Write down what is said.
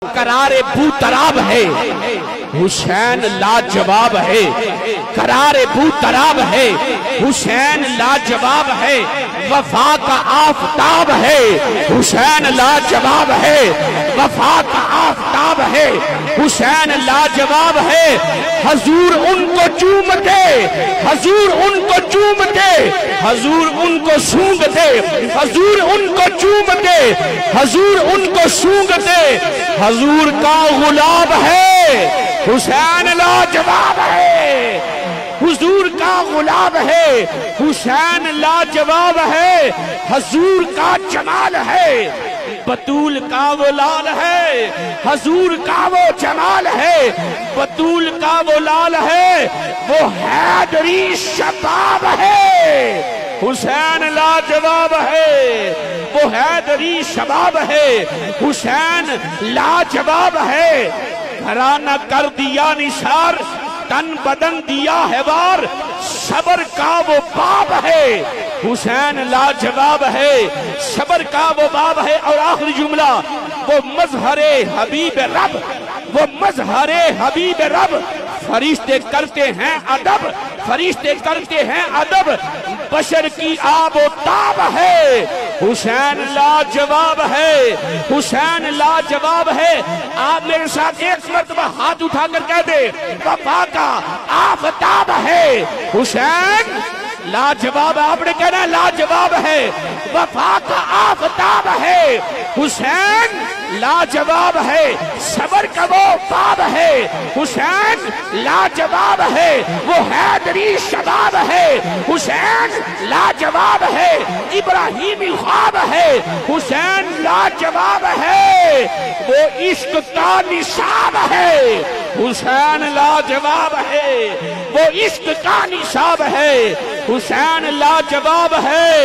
قرار بوتراب ہے، حسین لاجواب ہے۔ قرار بوتراب ہے، حسین لاجواب ہے۔ وفا کا آفتاب ہے، حسین لاجواب ہے۔ وفا کا آفتاب ہے، حسین لاجواب ہے۔ حضور ان کو چومتے، حضور ان کو چومتے، حضور ان کو سونگتے، حضور ان کو چومتے، حضور ان کو سونگتے۔ حضور کا غلام ہے، حسین لاجواب ہے۔ حضور کا غلام ہے، حسین لاجواب ہے۔ حضور کا جمال ہے، بطول کا وہ لال ہے۔ حضور کا وہ جمال ہے، بطول کا وہ لال ہے۔ وہ حیدری شباب ہے، حسین لاجواب ہے۔ وہ حیدری شباب ہے، حسین لاجواب ہے۔ گھرانہ کر دیا نثار، تن بدن دیا ہے وار۔ صبر کا وہ باب ہے، حسین لاجواب ہے۔ صبر کا وہ باب ہے۔ اور آخری جملہ، وہ مظہر حبیب رب، وہ مظہر حبیب رب۔ فرشتے کرتے ہیں ادب، فرشتے کرتے ہیں ادب۔ بشر کی آب و تاب ہے، حسین لاجواب ہے۔ حسین لاجواب ہے۔ آپ میرے ساتھ ایک مرتبہ ہاتھ اٹھا کر کہہ دے، وفا کا آفتاب ہے، حسین لاجواب۔ آپ نے کہنا لاجواب ہے۔ وفا کا آفتاب ہے، حسین لاجواب ہے۔ صبر کا وہ باب ہے، حسین لاجواب ہے۔ وہ حیدری شباب ہے، حسین لاجواب ہے۔ ابراہیمی خواب ہے، حسین لاجواب ہے۔ وہ عشق کا نصاب ہے، حسین لاجواب ہے۔ وہ عشق کا نصاب ہے، حسین لاجواب ہے۔